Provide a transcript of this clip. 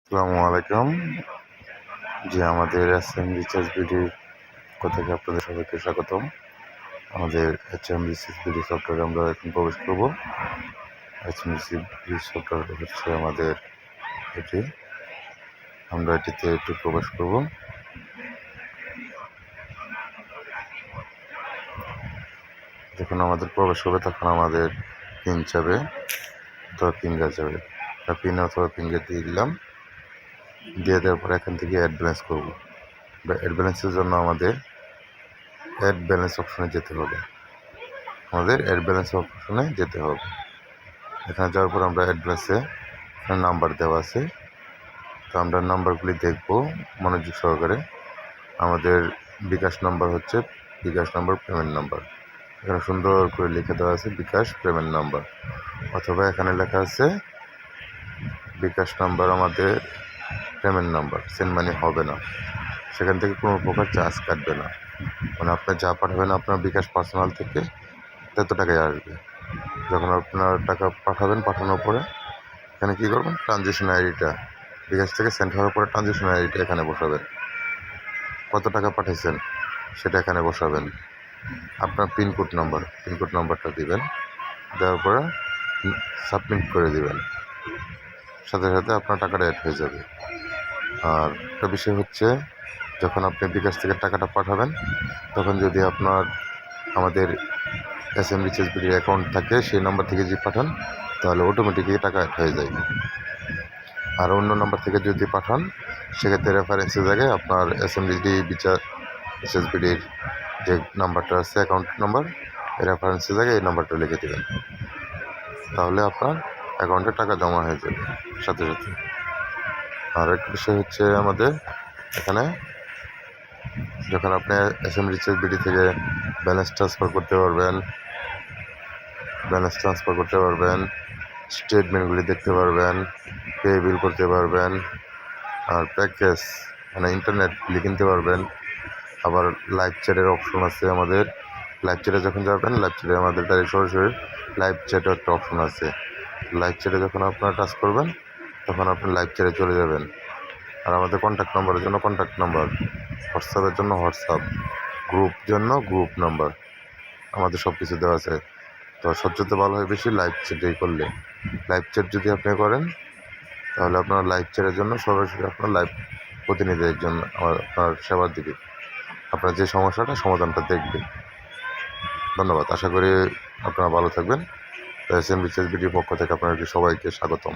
আসসালামু আলাইকুম। জি, আমাদের এসএম রিচার্জ বিডির থেকে আপনাদের সবাইকে স্বাগতম। আমাদের এসএম রিচার্জ বিডি সফটওয়্যারে আমরা এখন প্রবেশ করব। এসএম রিচার্জ বিডি সফটওয়্যার হচ্ছে আমাদের এটি। আমরা এটিতে একটু প্রবেশ করব। যখন আমাদের প্রবেশ হবে তখন আমাদের পিন যাবে অথবা ফিঙ্গার যাবে। পিন অথবা ফিঙ্গার দিয়ে দিলাম। দিয়ে দেওয়ার পর এখান থেকে অ্যাড ব্যালেন্স করবো। অ্যাড ব্যালেন্সের জন্য আমাদের অ্যাড ব্যালেন্স অপশনে যেতে হবে। এখানে যাওয়ার পর আমরা অ্যাড ব্যালেন্সে নাম্বার দেওয়া আছে, তো আমরা নাম্বারগুলি দেখব মনোযোগ সহকারে। আমাদের বিকাশ নাম্বার হচ্ছে বিকাশ নাম্বার পেমেন্ট নাম্বার। এখানে সুন্দর করে লিখে দেওয়া আছে বিকাশ পেমেন্ট নাম্বার, অথবা এখানে লেখা আছে বিকাশ নাম্বার আমাদের পেমেন্ট নাম্বার। সেন্ড মানি হবে না, সেখান থেকে কোনো প্রকার চার্জ কাটবে না। মানে আপনি যা পাঠাবেন আপনার বিকাশ পার্সোনাল থেকে তত টাকাই আসবে। যখন আপনার টাকা পাঠাবেন, পাঠানোর পরে এখানে কী করবেন, ট্রানজ্যাকশন আইডিটা বিকাশ থেকে সেন্ড হওয়ার পরে ট্রানজ্যাকশন আইডিটা এখানে বসাবেন। কত টাকা পাঠাইছেন সেটা এখানে বসাবেন। আপনার পিনকোড নাম্বারটা দিবেন। দেওয়ার পরে সাবমিট করে দিবেন, সাথে সাথে আপনার টাকাটা অ্যাড হয়ে যাবে। আর একটা বিষয় হচ্ছে, যখন আপনি বিকাশ থেকে টাকাটা পাঠাবেন তখন যদি আপনার আমাদের এসএম রিচার্জ বিডির অ্যাকাউন্ট থাকে, সেই নাম্বার থেকে যদি পাঠান তাহলে অটোমেটিকলি টাকা অ্যাড হয়ে যায়। আর অন্য নাম্বার থেকে যদি পাঠান সেক্ষেত্রে রেফারেন্সের জায়গায় আপনার এসএম রিচার্জ বিডির যে নাম্বারটা আছে অ্যাকাউন্ট নাম্বার, রেফারেন্সের জায়গায় এই নাম্বারটা লিখে দেবেন, তাহলে আপনার অ্যাকাউন্টে টাকা জমা হয়ে যাবে সাথে সাথে। আর একটা বিষয় হচ্ছে, আমাদের এখানে যখন আপনি এসএম রিচার্জ বিডি থেকে ব্যালেন্স ট্রান্সফার করতে পারবেন, স্টেটমেন্টগুলি দেখতে পারবেন, পে বিল করতে পারবেন, আর প্যাকেজ মানে ইন্টারনেটগুলি কিনতে পারবেন। আবার লাইভ চ্যাটের অপশন আছে আমাদের। লাইভ চ্যাটে যখন যাবেন, লাইভ চ্যাটে আমাদের ডাইরেক্ট সরাসরি লাইভ চ্যাটের একটা অপশন আছে। লাইভ চ্যাটে যখন আপনারা টাচ করবেন তখন আপনি লাইভ চ্যাটে চলে যাবেন। আর আমাদের কন্ট্যাক্ট নাম্বারের জন্য কন্ট্যাক্ট নাম্বার, হোয়াটসঅ্যাপের জন্য হোয়াটসঅ্যাপ, গ্রুপ নাম্বার, আমাদের সব কিছু দেওয়া আছে। তো সবচেয়ে ভালো হয় বেশি লাইভ চ্যাটেই করলে। লাইভ চ্যাট যদি আপনি করেন তাহলে আপনার লাইভ চ্যাটের জন্য সরাসরি আপনার লাইভ প্রতিনিধি একজন আপনার সেবার দিকে আপনার যে সমস্যাটা সমাধানটা দেখবে। ধন্যবাদ। আশা করি আপনারা ভালো থাকবেন। এসএম রিচার্জ বিডির পক্ষ থেকে আপনাদেরকে সবাইকে স্বাগতম।